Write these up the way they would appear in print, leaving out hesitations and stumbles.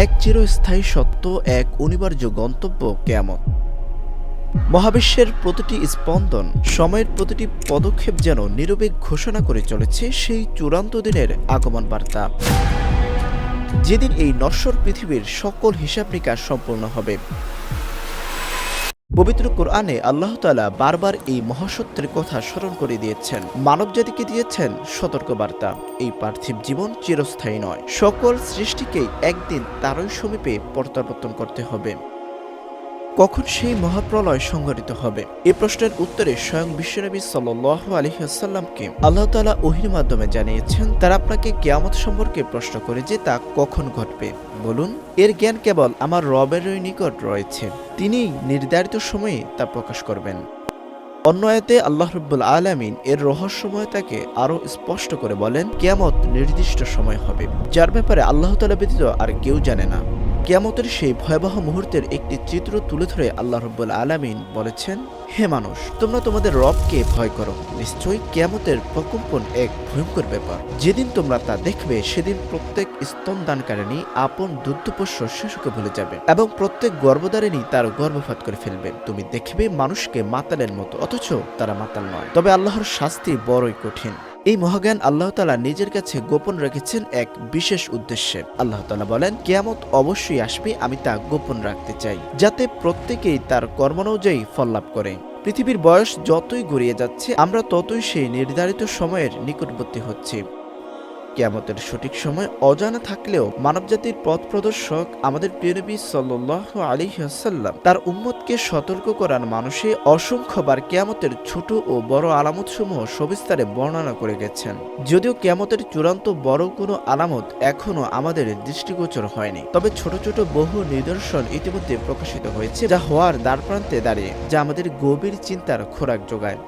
এক চিরস্থায়ী সত্য, এক অনিবার্য গন্তব্য কিয়ামত। মহাবিশ্বের প্রতিটি স্পন্দন, সময়ের প্রতিটি পদক্ষেপ যেন নীরবে ঘোষণা করে চলেছে সেই চূড়ান্ত দিনের আগমন বার্তা, যেদিন এই নশ্বর পৃথিবীর সকল হিসাব নিকাশ সম্পূর্ণ হবে। পবিত্র কোরআনে আল্লাহ তাআলা বারবার এই মহাসত্যের কথা স্মরণ করে দিয়েছেন, মানবজাতিকে দিয়েছেন সতর্কবার্তা। এই পার্থিব জীবন চিরস্থায়ী নয়, সকল সৃষ্টিকেই একদিন তারই সমীপে প্রত্যাবর্তন করতে হবে। কখন সেই মহাপ্রলয় সংঘটিত হবে? এ প্রশ্নের উত্তরে স্বয়ং বিশ্বনবী সাল্লাল্লাহু আলাইহি ওয়াসাল্লামকে আল্লাহ তাআলা ওহীর মাধ্যমে জানিয়েছেন, তারা আপনাকে কিয়ামত সম্পর্কে প্রশ্ন করে যে তা কখন ঘটবে। বলুন, এর জ্ঞান কেবল আমার রবেরই নিকট রয়েছে, তিনিই নির্ধারিত সময়ে তা প্রকাশ করবেন। অন্য আয়াতে আল্লাহ রাব্বুল আলামিন এর রহস্যময়তাকে আরও স্পষ্ট করে বলেন, কিয়ামত নির্দিষ্ট সময় হবে, যার ব্যাপারে আল্লাহ তাআলা ব্যতীত আর কেউ জানে না। কিয়ামতের সেই ভয়াবহ মুহূর্তের একটি চিত্র তুলে ধরে আল্লাহ রাব্বুল আলামিন বলেছেন, হে মানুষ, তোমরা তোমাদের রবকে ভয় করো। নিশ্চয়ই কিয়ামতের প্রকম্পন এক ভয়ঙ্কর ব্যাপার। যেদিন তোমরা তা দেখবে, সেদিন প্রত্যেক স্তনদানকারিণী আপন দুগ্ধপোষ্য শিশুকে ভুলে যাবে এবং প্রত্যেক গর্ভধারিণী তার গর্ভপাত করে ফেলবে। তুমি দেখবে মানুষকে মাতালের মতো, অথচ তারা মাতাল নয়। তবে আল্লাহর শাস্তি বড়ই কঠিন। এই মহাজ্ঞান আল্লাহ তাআলা নিজের কাছে গোপন রেখেছেন এক বিশেষ উদ্দেশ্যে। আল্লাহ তাআলা বলেন, কিয়ামত অবশ্যই আসবে, আমি তা গোপন রাখতে চাই, যাতে প্রত্যেকেই তার কর্মানুযায়ী ফল লাভ করে। পৃথিবীর বয়স যতই গড়িয়ে যাচ্ছে, আমরা ততই সেই নির্ধারিত সময়ের নিকটবর্তী হচ্ছি। কিয়ামতের সঠিক সময় অজানা থাকলেও মানবজাতির পথ প্রদর্শক আমাদের প্রিয় নবী সাল্লাল্লাহু আলাইহি ওয়াসাল্লাম তার উম্মতকে সতর্ক করার মানুষে অসংখ্যবার কিয়ামতের ছোট ও বড় আলামতসমূহ সবিস্তারে বর্ণনা করে গেছেন। যদিও কিয়ামতের চূড়ান্ত বড় কোনো আলামত এখনো আমাদের দৃষ্টিগোচর হয়নি, তবে ছোট ছোট বহু নিদর্শন ইতিমধ্যে প্রকাশিত হয়েছে, যা হওয়ার দ্বারপ্রান্তে দাঁড়িয়ে, যা আমাদের গভীর চিন্তার খোরাক যোগায়।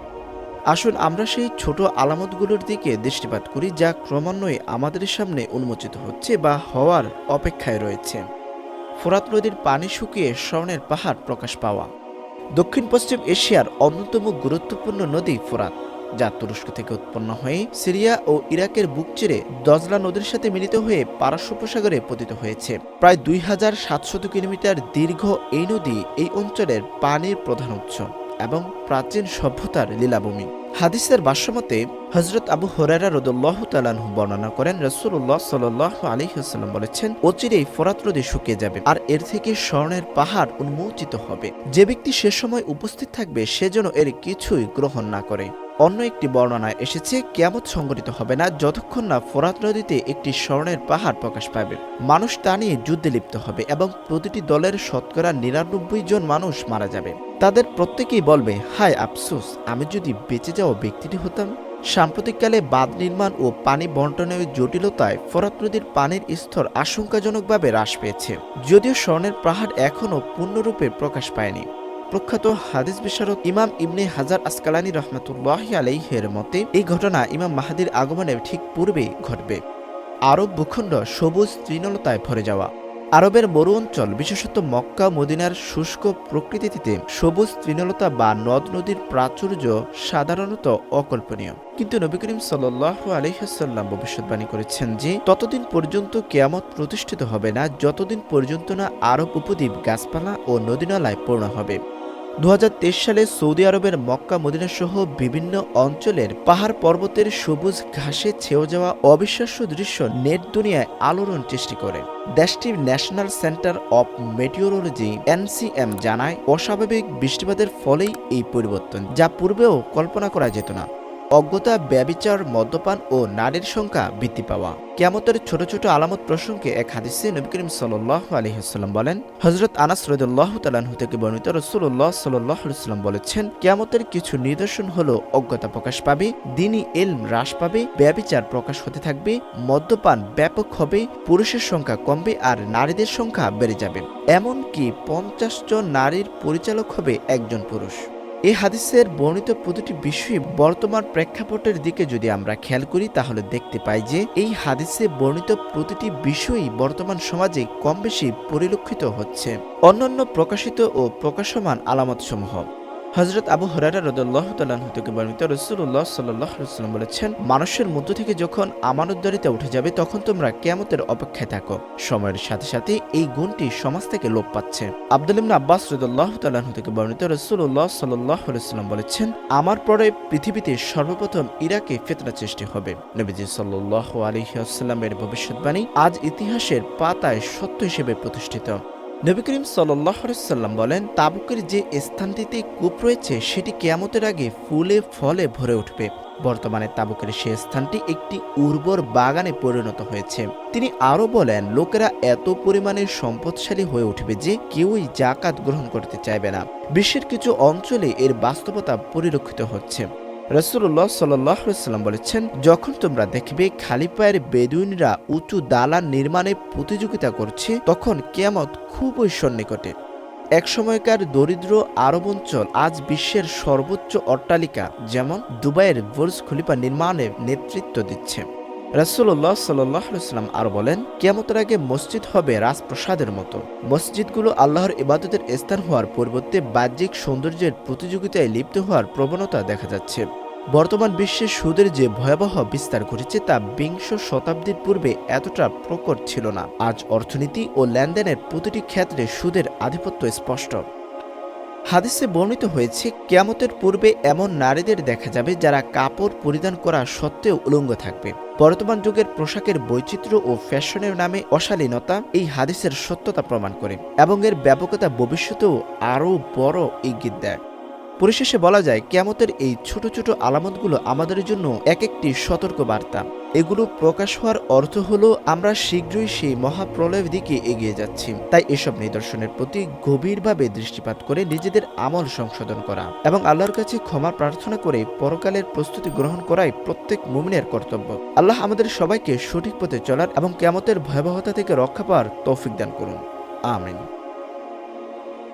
আসুন আমরা সেই ছোট আলামতগুলোর দিকে দৃষ্টিপাত করি, যা ক্রমান্বয়ে আমাদের সামনে উন্মোচিত হচ্ছে বা হওয়ার অপেক্ষায় রয়েছে। ফোরাত নদীর পানি শুকিয়ে স্বর্ণের পাহাড় প্রকাশ পাওয়া। দক্ষিণ পশ্চিম এশিয়ার অন্যতম গুরুত্বপূর্ণ নদী ফোরাত, যা তুরস্ক থেকে উৎপন্ন হয়ে সিরিয়া ও ইরাকের বুক চিরে দজলা নদীর সাথে মিলিত হয়ে পারস্য উপসাগরে পতিত হয়েছে। প্রায় 2700 কিলোমিটার দীর্ঘ এই নদী এই অঞ্চলের পানির প্রধান উৎস এবং প্রাচীন সভ্যতার লীলাভূমি। হাদিসের ভাষ্যমতে হযরত আবু হুরায়রা রাদিয়াল্লাহু তাআলা আনহু বর্ণনা করেন, রাসূলুল্লাহ সাল্লাল্লাহু আলাইহি ওয়াসাল্লাম বলেছেন, অচিরেই ফোরাত নদী শুকিয়ে যাবে আর এর থেকে স্বর্ণের পাহাড় উন্মোচিত হবে। যে ব্যক্তি সে সময় উপস্থিত থাকবে, সে যেন এর কিছুই গ্রহণ না করে। অন্য একটি বর্ণনায় এসেছে, কিয়ামত সংঘটিত হবে না যতক্ষণ না ফোরাত নদীতে একটি স্বর্ণের পাহাড় প্রকাশ পাবে। মানুষ তা নিয়ে যুদ্ধে লিপ্ত হবে এবং প্রতিটি দলের শতকরা 99 জন মানুষ মারা যাবে। তাদের প্রত্যেকেই বলবে, হায় আফসোস, আমি যদি বেঁচে যাওয়া ব্যক্তিটি হতাম। সাম্প্রতিককালে বাঁধ নির্মাণ ও পানি বন্টনের জটিলতায় ফোরাত নদীর পানির স্তর আশঙ্কাজনকভাবে হ্রাস পেয়েছে, যদিও স্বর্ণের পাহাড় এখনও পূর্ণরূপে প্রকাশ পায়নি। প্রখ্যাত হাদিস বিশারদ ইমাম ইবনে হাজার আসকালানী রহমাতুল্লাহি আলাইহির মতে, এই ঘটনা ইমাম মাহদীর আগমনের ঠিক পূর্বেই ঘটবে। আরব ভূখণ্ড সবুজ তৃণলতায় ভরে যাওয়া। আরবের মরু অঞ্চল, বিশেষত মক্কা মদিনার শুষ্ক প্রকৃতিতে সবুজ তৃণলতা বা নদ নদীর প্রাচুর্য সাধারণত অকল্পনীয়। কিন্তু নবী করিম সাল্লাল্লাহু আলাইহি ওয়াসাল্লাম ভবিষ্যদ্বাণী করেছেন যে ততদিন পর্যন্ত কিয়ামত প্রতিষ্ঠিত হবে না, যতদিন পর্যন্ত না আরব উপদ্বীপ গাছপালা ও নদীনালায় পূর্ণ হবে। 2023 সালে সৌদি আরবের মক্কা মদিনা সহ বিভিন্ন অঞ্চলের পাহাড় পর্বতের সবুজ ঘাসে ছেয়ে যাওয়া অবিশ্বাস্য দৃশ্য নেট দুনিয়ায় আলোড়ন সৃষ্টি করে। দেশটির national centre of meteorology NCM জানায়, অস্বাভাবিক বৃষ্টিপাতের ফলেই এই পরিবর্তন, যা পূর্বেও কল্পনা করা যেত না। অজ্ঞতা, ব্যভিচার, মদ্যপান ও নারীর সংখ্যা বৃদ্ধি পাওয়া। কিয়ামতের ছোট ছোট আলামত প্রসঙ্গে এক হাদিসে নবী করিম সাল্লাল্লাহু আলাইহি ওয়াসাল্লাম বলেন, হযরত আনাস রাদিয়াল্লাহু তাআলা আনহু থেকে বর্ণিত, রাসূলুল্লাহ সাল্লাল্লাহু আলাইহি ওয়াসাল্লাম বলেছেন, কিয়ামতের কিছু নিদর্শন হলো অজ্ঞতা প্রকাশ পাবে, দ্বীনি ইলম হ্রাস পাবে, ব্যভিচার প্রকাশ হতে থাকবে, মদ্যপান ব্যাপক হবে, পুরুষের সংখ্যা কমবে আর নারীদের সংখ্যা বেড়ে যাবে। এমনকি 50 জন নারীর পরিচালক হবে একজন পুরুষ। এই হাদিসের বর্ণিত প্রতিটি বিষয় বর্তমান প্রেক্ষাপটের দিকে যদি আমরা খেয়াল করি, তাহলে দেখতে পাই যে এই হাদিসে বর্ণিত প্রতিটি বিষয়ই বর্তমান সমাজে কম বেশি পরিলক্ষিত হচ্ছে। অন্যান্য প্রকাশিত ও প্রকাশমান আলামতসমূহ। হযরত আবু হুরায়রা রাদিয়াল্লাহু তাআলা আনহু থেকে বর্ণিত, রাসূলুল্লাহ সাল্লাল্লাহু আলাইহি ওয়াসাল্লাম বলেছেন, মানুষের মধ্য থেকে যখন আমানতদারিতা উঠে যাবে তখন তোমরা কিয়ামতের অপেক্ষায় থাকো। সময়ের সাথে সাথে এই গুণটি সমাজ থেকে লোপ পাচ্ছে। আব্দুল্লাহ ইবনে আব্বাস রাদিয়াল্লাহু তাআলা আনহু থেকে বর্ণিত, রাসূলুল্লাহ সাল্লাল্লাহু আলাইহি ওয়াসাল্লাম বলেছেন, আমার পরে পৃথিবীতে সর্বপ্রথম ইরাকে ফিতনা সৃষ্টি হবে। নবীজি সাল্লাল্লাহু আলাইহি ওয়াসাল্লামের ভবিষ্যৎবাণী আজ ইতিহাসের পাতায় সত্য হিসেবে প্রতিষ্ঠিত। নবী করিম সাল্লাল্লাহু আলাইহি ওয়াসাল্লাম বলেন, তাবুকের যে স্থানটিতে কূপ রয়েছে সেটি কিয়ামতের আগে ফুলে ফলে ভরে উঠবে। বর্তমানে তাবুকের সেই স্থানটি একটি উর্বর বাগানে পরিণত হয়েছে। তিনি আরও বলেন, লোকেরা এত পরিমাণে সম্পদশালী হয়ে উঠবে যে কেউই যাকাত গ্রহণ করতে চাইবে না। বিশ্বের কিছু অঞ্চলে এর বাস্তবতা পরিলক্ষিত হচ্ছে। রাসূলুল্লাহ সাল্লাল্লাহু আলাইহি ওয়াসাল্লাম বলেছেন, যখন তোমরা দেখবে খালি পায়ের বেদুইনরা উঁচু দালান নির্মাণে প্রতিযোগিতা করছে, তখন কিয়ামত খুবই সন্নিকটে। এক সময়কার দরিদ্র আরব অঞ্চল আজ বিশ্বের সর্বোচ্চ অট্টালিকা যেমন দুবাইয়ের বুর্জ খলিফা নির্মাণে নেতৃত্ব দিচ্ছে। রাসূলুল্লাহ সাল্লাল্লাহু আলাইহি ওয়াসাল্লাম আরো বলেন, কিয়ামতের আগে মসজিদ হবে রাজপ্রাসাদের মতো। মসজিদগুলো আল্লাহর ইবাদতের স্থান হওয়ার পরিবর্তে বাহ্যিক সৌন্দর্যের প্রতিযোগিতায় লিপ্ত হওয়ার প্রবণতা দেখা যাচ্ছে। বর্তমান বিশ্বে সুদের যে ভয়াবহ বিস্তার ঘটেছে তা বিংশ শতাব্দীর পূর্বে এতটা প্রকট ছিল না। আজ অর্থনীতি ও লেনদেনের প্রতিটি ক্ষেত্রে সুদের আধিপত্য স্পষ্ট। হাদিসে বর্ণিত হয়েছে, কিয়ামতের পূর্বে এমন নারীদের দেখা যাবে যারা কাপড় পরিধান করা সত্ত্বেও উলঙ্গ থাকবে। বর্তমান যুগের পোশাকের বৈচিত্র্য ও ফ্যাশনের নামে অশালীনতা এই হাদিসের সত্যতা প্রমাণ করে এবং এর ব্যাপকতা ভবিষ্যতেও আরও বড় ইঙ্গিত দেয়। পরিশেষে বলা যায়, কিয়ামতের এই ছোট ছোট আলামতগুলো আমাদের জন্য এক একটি সতর্ক বার্তা। এগুলো প্রকাশ হওয়ার অর্থ হলো আমরা শীঘ্রই সেই মহাপ্রলয়ের দিকে এগিয়ে যাচ্ছি। তাই এসব নিদর্শনের প্রতি গভীরভাবে দৃষ্টিপাত করে নিজেদের আমল সংশোধন করা এবং আল্লাহর কাছে ক্ষমা প্রার্থনা করে পরকালের প্রস্তুতি গ্রহণ করাই প্রত্যেক মুমিনের কর্তব্য। আল্লাহ আমাদের সবাইকে সঠিক পথে চলার এবং কিয়ামতের ভয়াবহতা থেকে রক্ষা পাওয়ার তৌফিক দান করুন। আমিন।